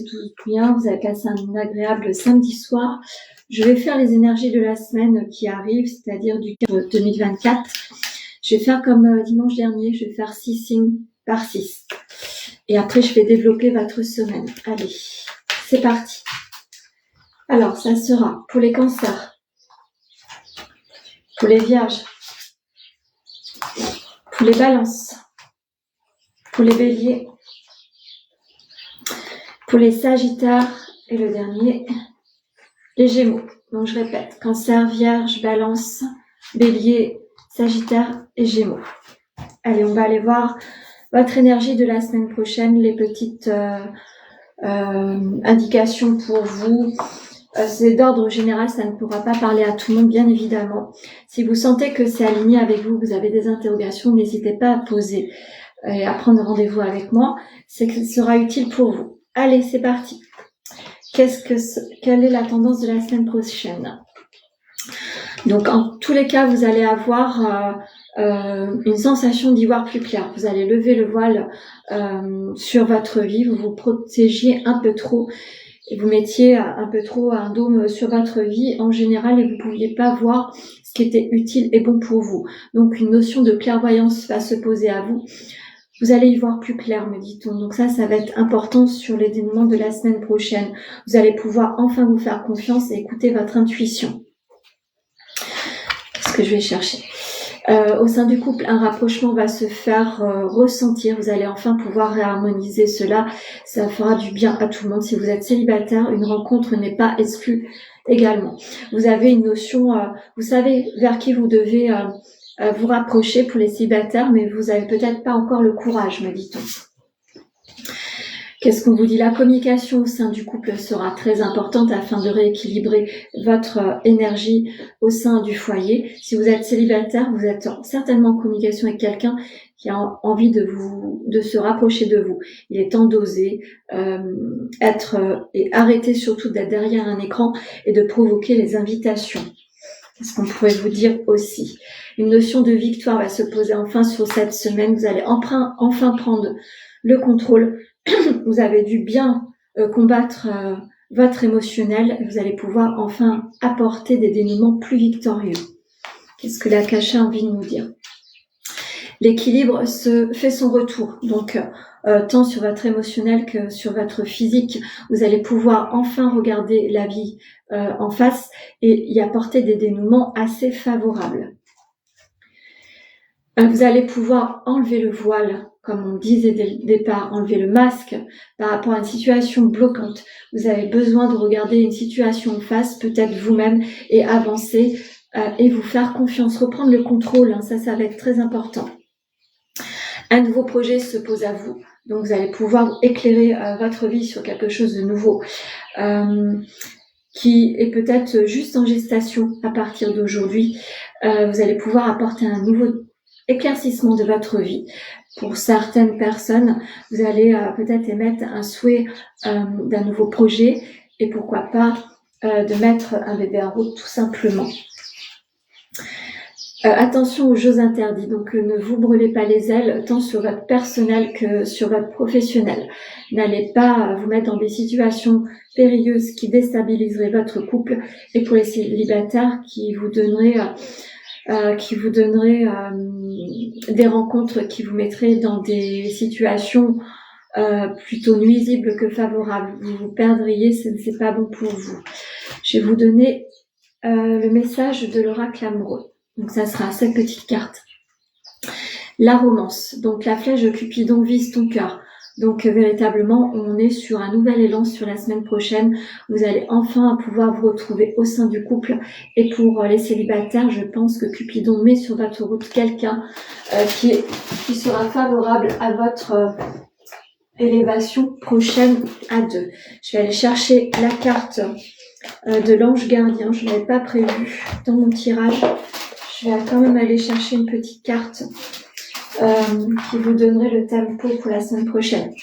Tout bien, vous avez passé un agréable samedi soir. Je vais faire les énergies de la semaine qui arrive, c'est-à-dire du 2024. Je vais faire comme dimanche dernier, je vais faire 6 signes par 6. Et après, je vais développer votre semaine. Allez, c'est parti. Alors, ça sera pour les cancers, pour les vierges, pour les balances, pour les béliers, pour les sagittaires et le dernier, les gémeaux. Donc je répète, cancer, vierge, balance, bélier, sagittaire et gémeaux. Allez, on va aller voir votre énergie de la semaine prochaine, les petites indications pour vous. C'est d'ordre général, ça ne pourra pas parler à tout le monde, bien évidemment. Si vous sentez que c'est aligné avec vous, vous avez des interrogations, n'hésitez pas à poser et à prendre rendez-vous avec moi. C'est que ce sera utile pour vous. Allez, c'est parti. Quelle est la tendance de la semaine prochaine? Donc, en tous les cas, vous allez avoir une sensation d'y voir plus clair. Vous allez lever le voile sur votre vie, vous vous protégiez un peu trop et vous mettiez un peu trop un dôme sur votre vie en général et vous ne pouviez pas voir ce qui était utile et bon pour vous. Donc, une notion de clairvoyance va se poser à vous. Vous allez y voir plus clair, me dit-on. Donc ça va être important sur les dénouements de la semaine prochaine. Vous allez pouvoir enfin vous faire confiance et écouter votre intuition. Qu'est-ce que je vais chercher? Au sein du couple, un rapprochement va se faire ressentir. Vous allez enfin pouvoir réharmoniser cela. Ça fera du bien à tout le monde. Si vous êtes célibataire, une rencontre n'est pas exclue également. Vous avez une notion, vous savez vers qui vous devez vous rapprocher pour les célibataires, mais vous avez peut-être pas encore le courage, me dit-on. Qu'est-ce qu'on vous dit? La communication au sein du couple sera très importante afin de rééquilibrer votre énergie au sein du foyer. Si vous êtes célibataire, vous êtes certainement en communication avec quelqu'un qui a envie de se rapprocher de vous. Il est temps d'oser et arrêter surtout d'être derrière un écran et de provoquer les invitations. Qu'est-ce qu'on pourrait vous dire aussi? Une notion de victoire va se poser enfin sur cette semaine. Vous allez enfin prendre le contrôle. Vous avez dû bien combattre votre émotionnel. Vous allez pouvoir enfin apporter des dénouements plus victorieux. Qu'est-ce que l'Akasha a envie de nous dire? L'équilibre fait son retour. Donc, tant sur votre émotionnel que sur votre physique, vous allez pouvoir enfin regarder la vie en face et y apporter des dénouements assez favorables. Vous allez pouvoir enlever le voile, comme on disait dès le départ, enlever le masque par rapport à une situation bloquante. Vous avez besoin de regarder une situation en face, peut-être vous-même, et avancer et vous faire confiance, reprendre le contrôle. Ça va être très important. Un nouveau projet se pose à vous, donc vous allez pouvoir éclairer votre vie sur quelque chose de nouveau qui est peut-être juste en gestation à partir d'aujourd'hui. Vous allez pouvoir apporter un nouveau éclaircissement de votre vie. Pour certaines personnes, vous allez peut-être émettre un souhait d'un nouveau projet et pourquoi pas de mettre un bébé en route tout simplement. Attention aux jeux interdits, donc ne vous brûlez pas les ailes tant sur votre personnel que sur votre professionnel. N'allez pas vous mettre dans des situations périlleuses qui déstabiliseraient votre couple et pour les célibataires qui vous donneraient des rencontres qui vous mettraient dans des situations plutôt nuisibles que favorables. Vous vous perdriez, c'est pas bon pour vous. Je vais vous donner le message de l'oracle amoureux. Donc ça sera cette petite carte. La romance. Donc la flèche de Cupidon vise ton cœur. Donc véritablement, on est sur un nouvel élan sur la semaine prochaine. Vous allez enfin pouvoir vous retrouver au sein du couple. Et pour les célibataires, je pense que Cupidon met sur votre route quelqu'un qui sera favorable à votre élévation prochaine à deux. Je vais aller chercher la carte de l'ange gardien. Je ne l'avais pas prévu dans mon tirage. Je vais quand même aller chercher une petite carte qui vous donnerait le tempo pour la semaine prochaine.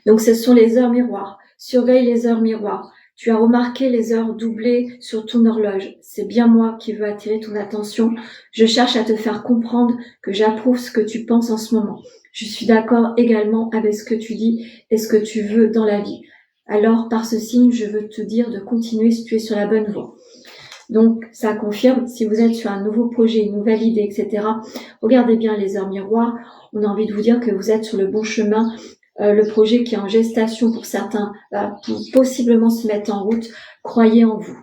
Donc, ce sont les heures miroirs. Surveille les heures miroirs. Tu as remarqué les heures doublées sur ton horloge. C'est bien moi qui veux attirer ton attention. Je cherche à te faire comprendre que j'approuve ce que tu penses en ce moment. Je suis d'accord également avec ce que tu dis et ce que tu veux dans la vie. Alors, par ce signe, je veux te dire de continuer si tu es sur la bonne voie. Donc, ça confirme, si vous êtes sur un nouveau projet, une nouvelle idée, etc., regardez bien les heures miroirs. On a envie de vous dire que vous êtes sur le bon chemin. Le projet qui est en gestation pour certains va possiblement se mettre en route. Croyez en vous.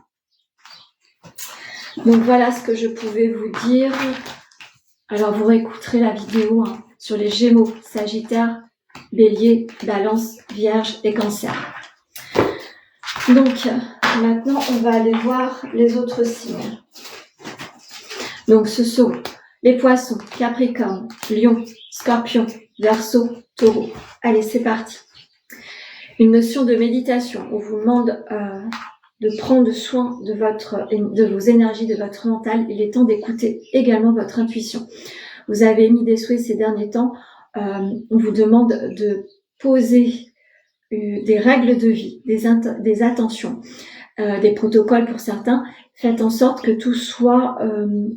Donc, voilà ce que je pouvais vous dire. Alors, vous réécouterez la vidéo sur les Gémeaux, Sagittaire, Bélier, Balance, Vierge et Cancer. Donc, maintenant, on va aller voir les autres signes. Donc, ce sont les Poissons, Capricorne, Lion, Scorpion, Verseau, Taureau. Allez, c'est parti. Une notion de méditation. On vous demande de prendre soin de vos énergies, de votre mental. Il est temps d'écouter également votre intuition. Vous avez émis des souhaits ces derniers temps. On vous demande de poser des règles de vie, des attentions, des protocoles pour certains. Faites en sorte que tout soit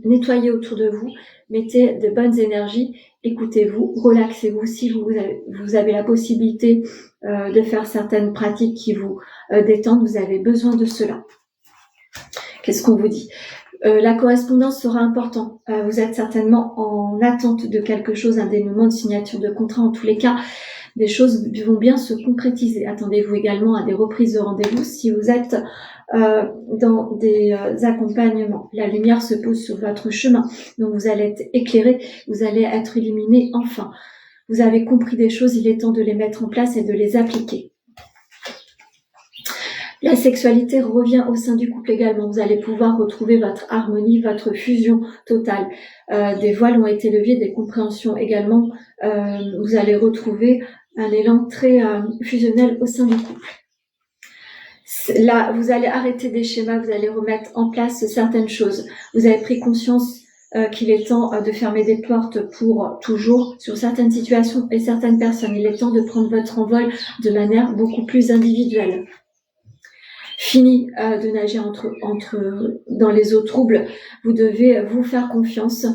nettoyé autour de vous. Mettez de bonnes énergies. Écoutez-vous, relaxez-vous. Si vous avez la possibilité de faire certaines pratiques qui vous détendent, vous avez besoin de cela. Qu'est-ce qu'on vous dit ? La correspondance sera importante. Vous êtes certainement en attente de quelque chose, un dénouement de signature de contrat. En tous les cas, des choses vont bien se concrétiser. Attendez-vous également à des reprises de rendez-vous si vous êtes dans des accompagnements. La lumière se pose sur votre chemin, donc vous allez être éclairé, vous allez être illuminé enfin. Vous avez compris des choses, il est temps de les mettre en place et de les appliquer. La sexualité revient au sein du couple également. Vous allez pouvoir retrouver votre harmonie, votre fusion totale. Des voiles ont été levés, des compréhensions également. Vous allez retrouver un élan très fusionnel au sein du couple. Là, vous allez arrêter des schémas, vous allez remettre en place certaines choses. Vous avez pris conscience qu'il est temps de fermer des portes pour toujours sur certaines situations et certaines personnes. Il est temps de prendre votre envol de manière beaucoup plus individuelle. Fini de nager dans les eaux troubles, vous devez vous faire confiance.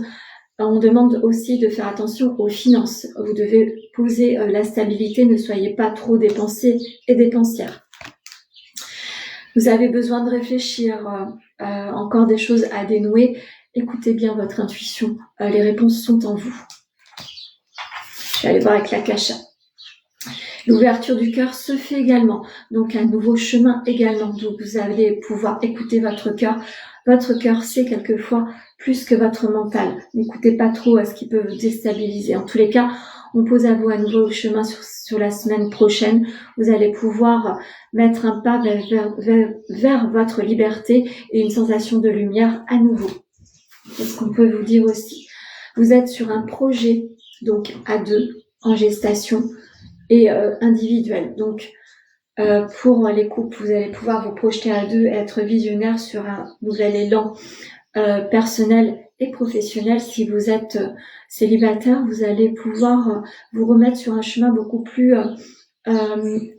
On demande aussi de faire attention aux finances. Vous devez poser la stabilité, ne soyez pas trop dépensés et dépensières. Vous avez besoin de réfléchir, encore des choses à dénouer. Écoutez bien votre intuition, les réponses sont en vous. Je vais aller voir avec la Kasha. L'ouverture du cœur se fait également, donc un nouveau chemin également. Donc vous allez pouvoir écouter votre cœur. Votre cœur, c'est quelquefois plus que votre mental. N'écoutez pas trop à ce qui peut vous déstabiliser. En tous les cas, on pose à vous un nouveau chemin sur la semaine prochaine. Vous allez pouvoir mettre un pas vers votre liberté et une sensation de lumière à nouveau. Qu'est-ce qu'on peut vous dire aussi ? Vous êtes sur un projet, donc à deux, en gestation et individuel. Donc, pour les couples, vous allez pouvoir vous projeter à deux et être visionnaire sur un nouvel élan personnel et professionnel. Si vous êtes célibataire, vous allez pouvoir vous remettre sur un chemin beaucoup plus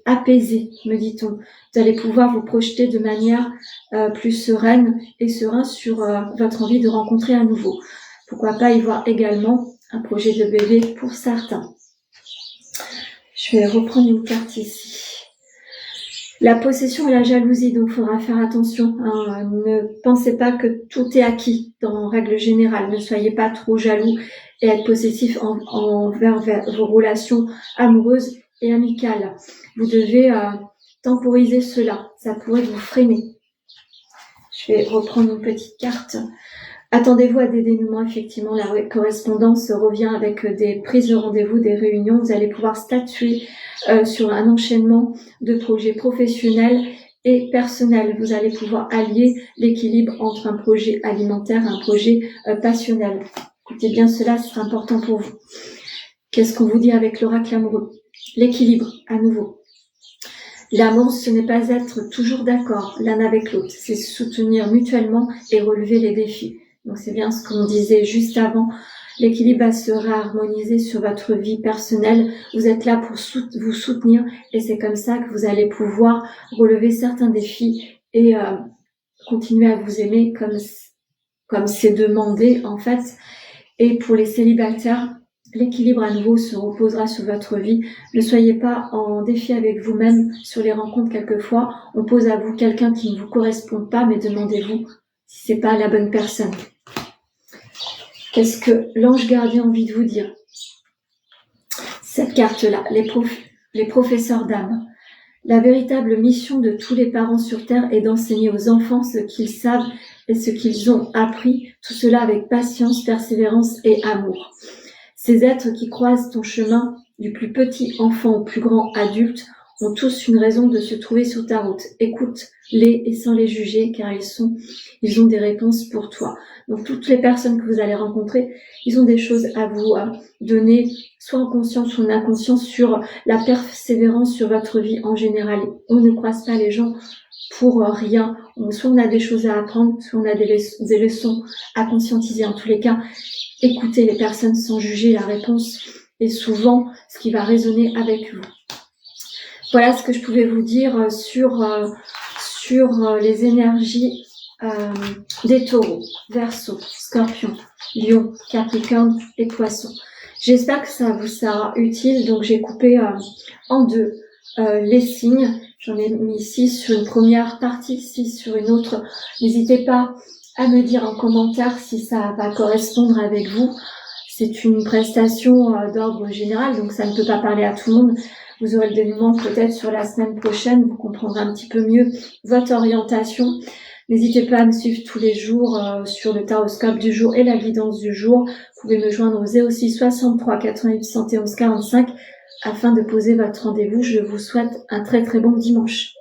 apaisé, me dit-on. Vous allez pouvoir vous projeter de manière plus sereine et serein sur votre envie de rencontrer à nouveau. Pourquoi pas y voir également un projet de bébé pour certains. Je vais reprendre une carte ici. La possession et la jalousie, donc il faudra faire attention. Hein. Ne pensez pas que tout est acquis dans règle générale. Ne soyez pas trop jaloux et être possessif envers vos relations amoureuses et amicales. Vous devez temporiser cela. Ça pourrait vous freiner. Je vais reprendre une petite carte. Attendez-vous à des dénouements, effectivement, la correspondance revient avec des prises de rendez-vous, des réunions. Vous allez pouvoir statuer sur un enchaînement de projets professionnels et personnels. Vous allez pouvoir allier l'équilibre entre un projet alimentaire et un projet passionnel. Écoutez bien cela, ce sera important pour vous. Qu'est-ce qu'on vous dit avec l'oracle amoureux ? L'équilibre, à nouveau. L'amour, ce n'est pas être toujours d'accord l'un avec l'autre, c'est se soutenir mutuellement et relever les défis. Donc c'est bien ce qu'on disait juste avant. L'équilibre sera harmonisé sur votre vie personnelle. Vous êtes là pour vous soutenir et c'est comme ça que vous allez pouvoir relever certains défis et continuer à vous aimer comme c'est demandé en fait. Et pour les célibataires, l'équilibre à nouveau se reposera sur votre vie. Ne soyez pas en défi avec vous-même sur les rencontres quelquefois. On pose à vous quelqu'un qui ne vous correspond pas, mais demandez-vous si c'est pas la bonne personne. Qu'est-ce que l'ange gardien a envie de vous dire? Cette carte-là, les professeurs d'âme. La véritable mission de tous les parents sur Terre est d'enseigner aux enfants ce qu'ils savent et ce qu'ils ont appris, tout cela avec patience, persévérance et amour. Ces êtres qui croisent ton chemin, du plus petit enfant au plus grand adulte, ont tous une raison de se trouver sur ta route. Écoute-les et sans les juger, car ils ont des réponses pour toi. Donc toutes les personnes que vous allez rencontrer, ils ont des choses à vous donner, soit en conscience ou en inconscience, sur la persévérance sur votre vie en général. On ne croise pas les gens pour rien. Soit on a des choses à apprendre, soit on a des leçons à conscientiser. En tous les cas, écoutez les personnes sans juger, la réponse est souvent ce qui va résonner avec vous. Voilà ce que je pouvais vous dire sur les énergies des taureaux, Verseau, Scorpion, Lion, Capricorne et Poisson. J'espère que ça vous sera utile. Donc j'ai coupé en deux les signes. J'en ai mis 6 sur une première partie, 6 sur une autre. N'hésitez pas à me dire en commentaire si ça va correspondre avec vous. C'est une prestation d'ordre général, donc ça ne peut pas parler à tout le monde. Vous aurez le dénouement peut-être sur la semaine prochaine, vous comprendrez un petit peu mieux votre orientation. N'hésitez pas à me suivre tous les jours sur le taroscope du jour et la guidance du jour. Vous pouvez me joindre au 06 63 88 71 45 afin de poser votre rendez-vous. Je vous souhaite un très très bon dimanche.